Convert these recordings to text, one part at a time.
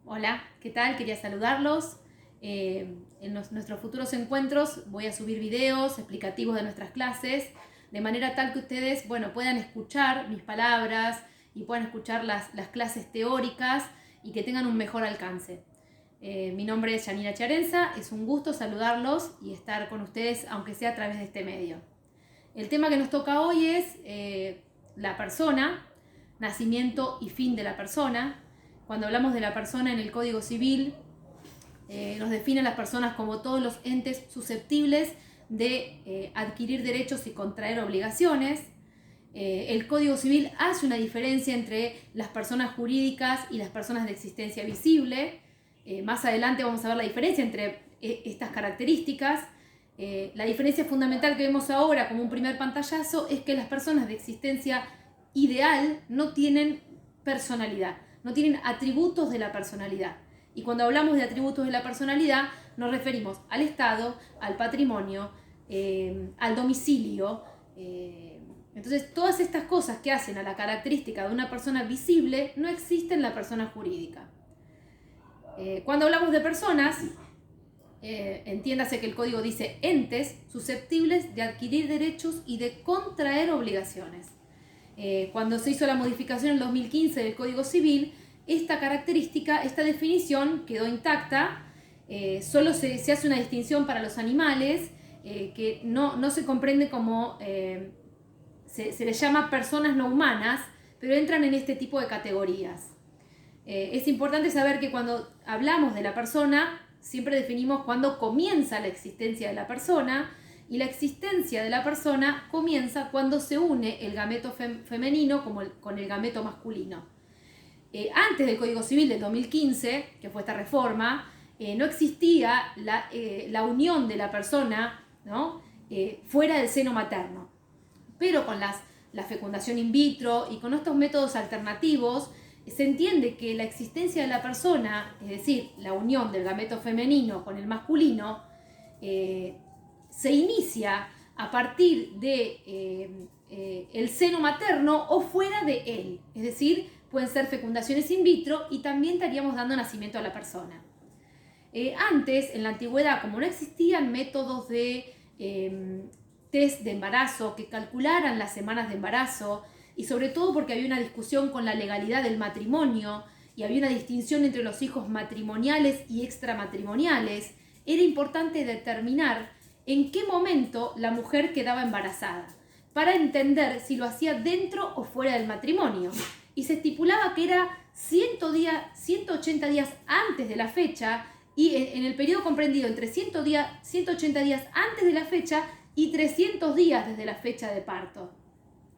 Hola, ¿qué tal? Quería saludarlos. En nuestros futuros encuentros voy a subir videos explicativos de nuestras clases, de manera tal que ustedes, puedan escuchar mis palabras y puedan escuchar las clases teóricas y que tengan un mejor alcance. Mi nombre es Yanira Charenza, es un gusto saludarlos y estar con ustedes, aunque sea a través de este medio. El tema que nos toca hoy es la persona, nacimiento y fin de la persona. Cuando hablamos de la persona en el Código Civil, nos define a las personas como todos los entes susceptibles de adquirir derechos y contraer obligaciones. El Código Civil hace una diferencia entre las personas jurídicas y las personas de existencia visible. Más adelante vamos a ver la diferencia entre estas características. La diferencia fundamental que vemos ahora como un primer pantallazo es que las personas de existencia ideal no tienen personalidad, no tienen atributos de la personalidad. Y cuando hablamos de atributos de la personalidad nos referimos al Estado, al patrimonio, al domicilio. Entonces todas estas cosas que hacen a la característica de una persona visible no existen en la persona jurídica. Cuando hablamos de personas, entiéndase que el código dice entes susceptibles de adquirir derechos y de contraer obligaciones. Cuando se hizo la modificación en el 2015 del Código Civil, esta característica, esta definición quedó intacta. Solo se hace una distinción para los animales, que no se comprende como, se les llama personas no humanas, pero entran en este tipo de categorías. Es importante saber que cuando hablamos de la persona, siempre definimos cuándo comienza la existencia de la persona, y la existencia de la persona comienza cuando se une el gameto femenino con el gameto masculino. Antes del Código Civil del 2015, que fue esta reforma, no existía la unión de la persona, ¿no? Fuera del seno materno. Pero con la fecundación in vitro y con estos métodos alternativos, se entiende que la existencia de la persona, es decir, la unión del gameto femenino con el masculino, se inicia a partir de el seno materno o fuera de él. Es decir, pueden ser fecundaciones in vitro y también estaríamos dando nacimiento a la persona. Antes, en la antigüedad, como no existían métodos de test de embarazo que calcularan las semanas de embarazo, y sobre todo porque había una discusión con la legalidad del matrimonio y había una distinción entre los hijos matrimoniales y extramatrimoniales, era importante determinar en qué momento la mujer quedaba embarazada, para entender si lo hacía dentro o fuera del matrimonio. Y se estipulaba que era 180 días antes de la fecha, y en el periodo comprendido entre 180 días antes de la fecha y 300 días desde la fecha de parto.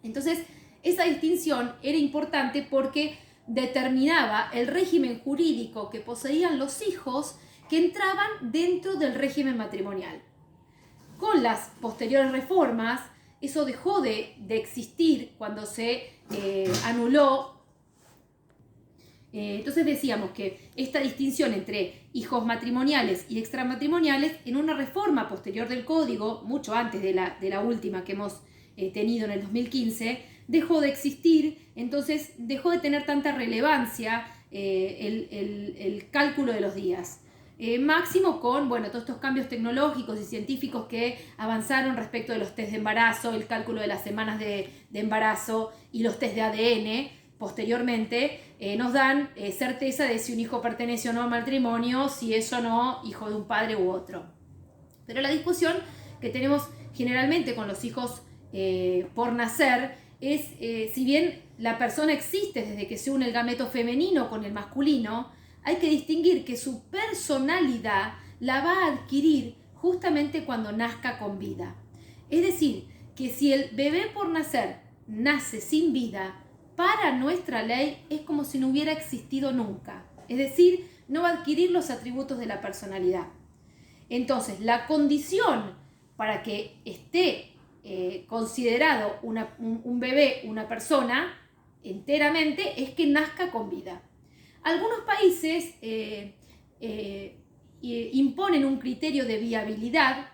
Entonces, esa distinción era importante porque determinaba el régimen jurídico que poseían los hijos que entraban dentro del régimen matrimonial. Con las posteriores reformas, eso dejó de existir cuando se anuló. Entonces decíamos que esta distinción entre hijos matrimoniales y extramatrimoniales, en una reforma posterior del código, mucho antes de la última que hemos tenido en el 2015, dejó de existir. Entonces dejó de tener tanta relevancia el cálculo de los días. Máximo con todos estos cambios tecnológicos y científicos que avanzaron respecto de los test de embarazo, el cálculo de las semanas de embarazo y los test de ADN. Posteriormente nos dan certeza de si un hijo pertenece o no al matrimonio, si es o no hijo de un padre u otro. Pero la discusión que tenemos generalmente con los hijos por nacer es, si bien la persona existe desde que se une el gameto femenino con el masculino, hay que distinguir que su personalidad la va a adquirir justamente cuando nazca con vida. Es decir, que si el bebé por nacer nace sin vida, para nuestra ley es como si no hubiera existido nunca. Es decir, no va a adquirir los atributos de la personalidad. Entonces, la condición para que esté considerado un bebé, una persona, enteramente, es que nazca con vida. Algunos países imponen un criterio de viabilidad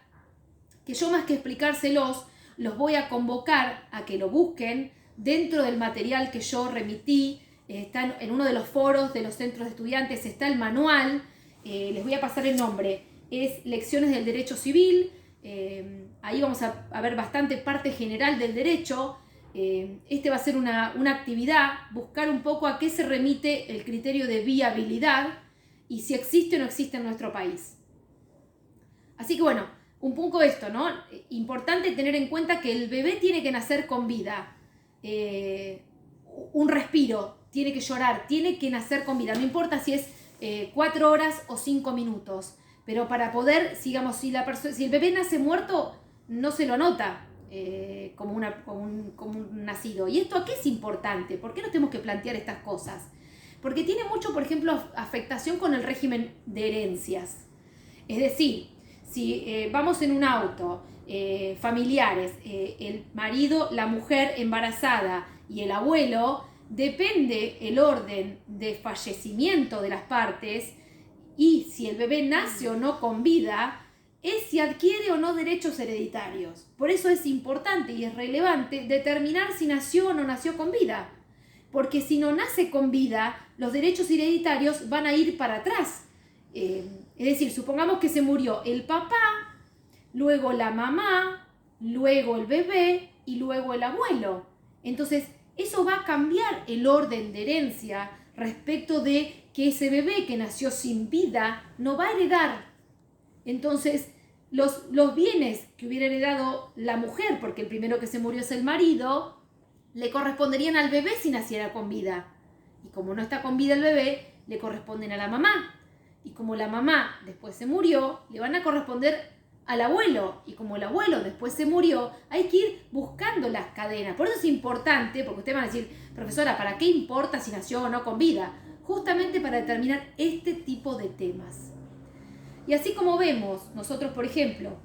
que yo, más que explicárselos, los voy a convocar a que lo busquen dentro del material que yo remití está en uno de los foros de los centros de estudiantes, está el manual, les voy a pasar el nombre, es Lecciones del Derecho Civil, ahí vamos a ver bastante parte general del derecho. Este va a ser una actividad, buscar un poco a qué se remite el criterio de viabilidad y si existe o no existe en nuestro país. Así que bueno, un poco esto, ¿no? Importante tener en cuenta que el bebé tiene que nacer con vida, un respiro, tiene que llorar, tiene que nacer con vida, no importa si es 4 horas o 5 minutos, pero para poder, digamos, si el bebé nace muerto, no se lo anota como un nacido. ¿Y esto a qué es importante? ¿Por qué nos tenemos que plantear estas cosas? Porque tiene mucho, por ejemplo, afectación con el régimen de herencias. Es decir, si vamos en un auto, familiares, el marido, la mujer embarazada y el abuelo, depende el orden de fallecimiento de las partes y si el bebé nace o no con vida, es si adquiere o no derechos hereditarios. Por eso es importante y es relevante determinar si nació o no nació con vida. Porque si no nace con vida, los derechos hereditarios van a ir para atrás. Es decir, supongamos que se murió el papá, luego la mamá, luego el bebé y luego el abuelo. Entonces, eso va a cambiar el orden de herencia respecto de que ese bebé que nació sin vida no va a heredar. Entonces, los bienes que hubiera heredado la mujer, porque el primero que se murió es el marido, le corresponderían al bebé si naciera con vida. Y como no está con vida el bebé, le corresponden a la mamá. Y como la mamá después se murió, le van a corresponder al abuelo. Y como el abuelo después se murió, hay que ir buscando las cadenas. Por eso es importante, porque ustedes van a decir, profesora, ¿para qué importa si nació o no con vida? Justamente para determinar este tipo de temas. Y así como vemos, nosotros, por ejemplo,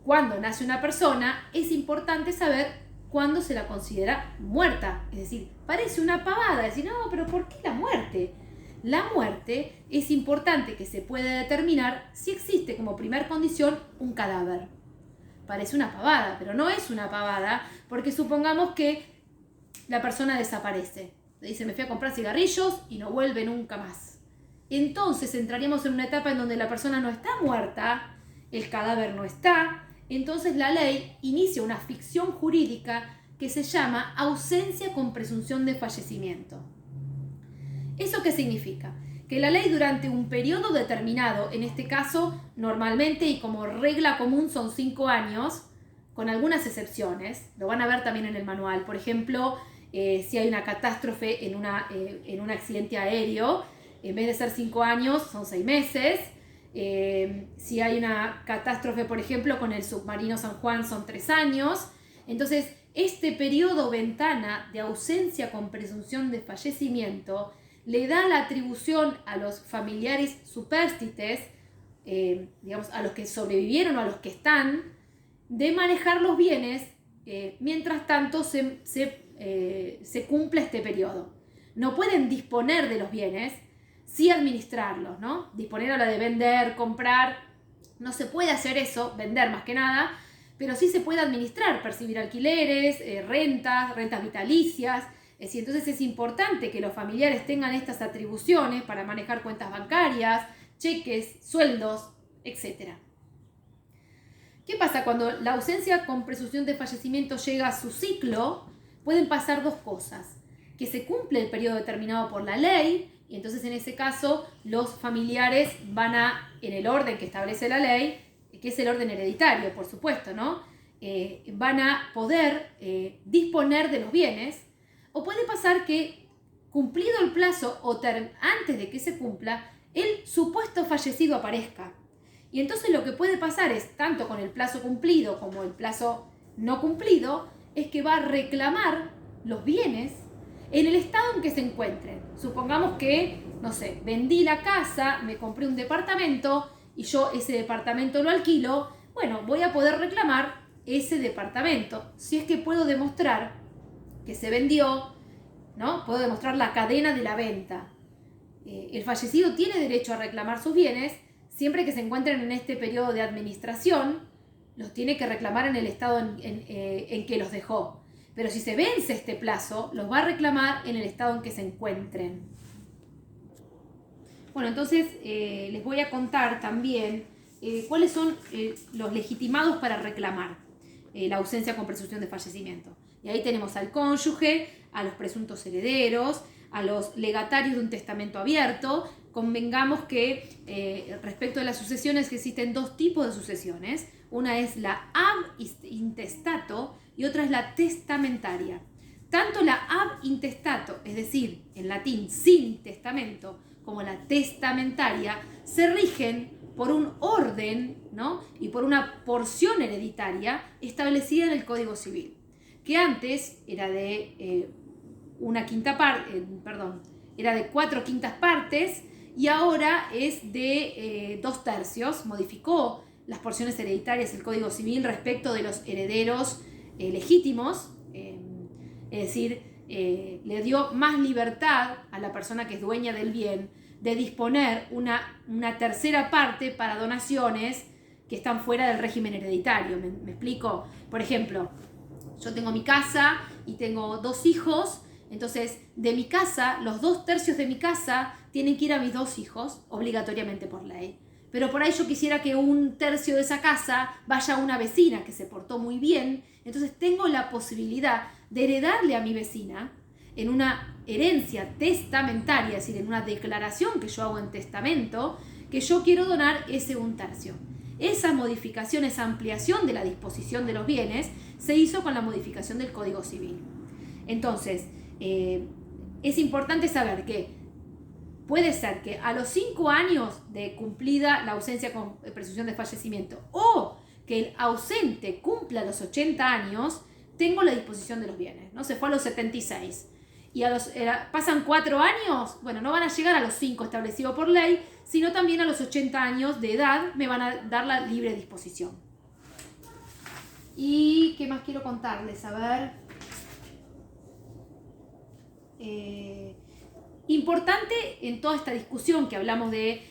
cuando nace una persona, es importante saber cuándo se la considera muerta. Es decir, parece una pavada decir, no, pero ¿por qué la muerte? La muerte es importante que se pueda determinar si existe como primer condición un cadáver. Parece una pavada, pero no es una pavada, porque supongamos que la persona desaparece. Le dice, me fui a comprar cigarrillos y no vuelve nunca más. Entonces entraríamos en una etapa en donde la persona no está muerta, el cadáver no está, entonces la ley inicia una ficción jurídica que se llama ausencia con presunción de fallecimiento. ¿Eso qué significa? Que la ley durante un periodo determinado, en este caso normalmente y como regla común son 5 años, con algunas excepciones, lo van a ver también en el manual, por ejemplo, si hay una catástrofe en un accidente aéreo, en vez de ser 5 años, son 6 meses. Si hay una catástrofe, por ejemplo, con el submarino San Juan, son 3 años. Entonces, este periodo ventana de ausencia con presunción de fallecimiento le da la atribución a los familiares supérstites, digamos, a los que sobrevivieron o a los que están, de manejar los bienes mientras tanto se cumple este periodo. No pueden disponer de los bienes, sí administrarlos, ¿no? Disponer a la de vender, comprar, no se puede hacer eso, vender más que nada, pero sí se puede administrar, percibir alquileres, rentas vitalicias. Es decir, entonces es importante que los familiares tengan estas atribuciones para manejar cuentas bancarias, cheques, sueldos, etc. ¿Qué pasa? Cuando la ausencia con presunción de fallecimiento llega a su ciclo, pueden pasar dos cosas. Que se cumple el periodo determinado por la ley, y entonces en ese caso los familiares van a, en el orden que establece la ley, que es el orden hereditario, por supuesto, ¿no? Van a poder disponer de los bienes, o puede pasar que, cumplido el plazo o antes de que se cumpla, el supuesto fallecido aparezca. Y entonces lo que puede pasar es, tanto con el plazo cumplido como el plazo no cumplido, es que va a reclamar los bienes en el estado en que se encuentren. Supongamos que, no sé, vendí la casa, me compré un departamento y yo ese departamento lo alquilo, bueno, voy a poder reclamar ese departamento. Si es que puedo demostrar que se vendió, ¿no? Puedo demostrar la cadena de la venta. El fallecido tiene derecho a reclamar sus bienes siempre que se encuentren en este periodo de administración, los tiene que reclamar en el estado en que los dejó. Pero si se vence este plazo, los va a reclamar en el estado en que se encuentren. Bueno, entonces les voy a contar también cuáles son los legitimados para reclamar la ausencia con presunción de fallecimiento. Y ahí tenemos al cónyuge, a los presuntos herederos, a los legatarios de un testamento abierto. Convengamos que respecto de las sucesiones existen dos tipos de sucesiones. Una es la ab intestato y otra es la testamentaria. Tanto la ab intestato, es decir, en latín sin testamento, como la testamentaria, se rigen por un orden, ¿no? Y por una porción hereditaria establecida en el Código Civil, que antes era de era de 4/5 partes y ahora es de 2/3. Modificó las porciones hereditarias del Código Civil respecto de los herederos legítimos, es decir, le dio más libertad a la persona que es dueña del bien de disponer una tercera parte para donaciones que están fuera del régimen hereditario. ¿Me explico? Por ejemplo, yo tengo mi casa y tengo 2 hijos, entonces de mi casa, los 2/3 de mi casa tienen que ir a mis 2 hijos, obligatoriamente por ley. Pero por ahí yo quisiera que 1/3 de esa casa vaya a una vecina que se portó muy bien, entonces tengo la posibilidad de heredarle a mi vecina en una herencia testamentaria, es decir, en una declaración que yo hago en testamento, que yo quiero donar ese 1/3. Esa modificación, esa ampliación de la disposición de los bienes se hizo con la modificación del Código Civil. Entonces, es importante saber que puede ser que a los 5 años de cumplida la ausencia con presunción de fallecimiento o que el ausente cumpla los 80 años, tengo la disposición de los bienes, ¿no? Se fue a los 76 y pasan 4 años, bueno, no van a llegar a los 5 establecidos por ley, sino también a los 80 años de edad me van a dar la libre disposición. ¿Y qué más quiero contarles? A ver. Importante en toda esta discusión que hablamos de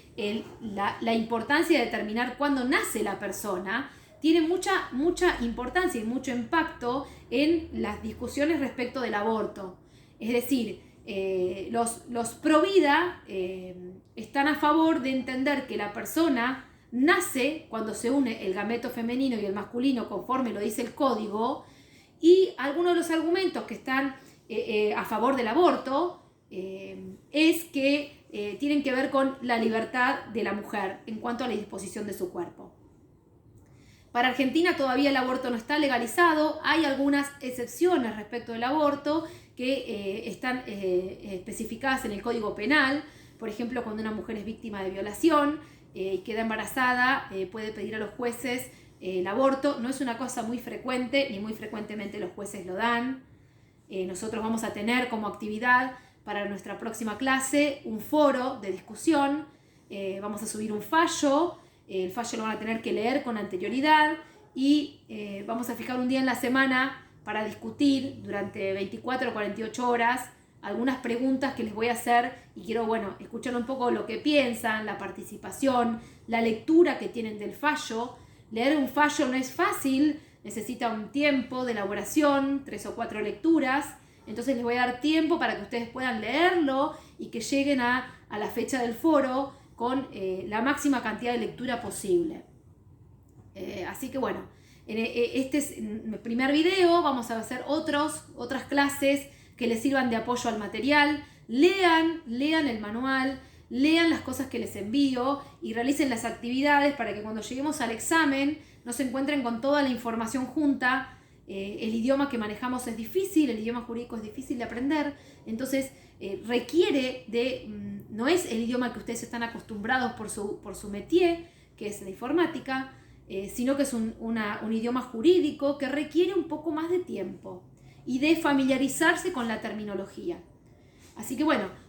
la importancia de determinar cuándo nace la persona, tiene mucha importancia y mucho impacto en las discusiones respecto del aborto. Es decir, los pro vida están a favor de entender que la persona nace cuando se une el gameto femenino y el masculino conforme lo dice el código, y algunos de los argumentos que están a favor del aborto es que tienen que ver con la libertad de la mujer en cuanto a la disposición de su cuerpo. Para Argentina todavía el aborto no está legalizado, hay algunas excepciones respecto del aborto que están especificadas en el Código Penal. Por ejemplo, cuando una mujer es víctima de violación y queda embarazada, puede pedir a los jueces el aborto. No es una cosa muy frecuente, ni muy frecuentemente los jueces lo dan. Nosotros vamos a tener como actividad para nuestra próxima clase un foro de discusión. Vamos a subir un fallo. El fallo lo van a tener que leer con anterioridad y vamos a fijar un día en la semana para discutir durante 24 o 48 horas algunas preguntas que les voy a hacer y quiero, escuchar un poco lo que piensan, la participación, la lectura que tienen del fallo. Leer un fallo no es fácil, necesita un tiempo de elaboración, 3 o 4 lecturas, entonces les voy a dar tiempo para que ustedes puedan leerlo y que lleguen a la fecha del foro con la máxima cantidad de lectura posible. Así que este es el primer video, vamos a hacer otras clases que les sirvan de apoyo al material. Lean el manual, lean las cosas que les envío y realicen las actividades para que cuando lleguemos al examen no se encuentren con toda la información junta. El idioma que manejamos es difícil, el idioma jurídico es difícil de aprender, entonces requiere no es el idioma que ustedes están acostumbrados por su métier, que es la informática, sino que es un idioma jurídico que requiere un poco más de tiempo y de familiarizarse con la terminología. Así que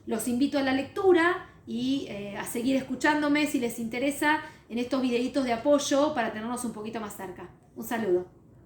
los invito a la lectura y a seguir escuchándome si les interesa en estos videitos de apoyo para tenernos un poquito más cerca. Un saludo.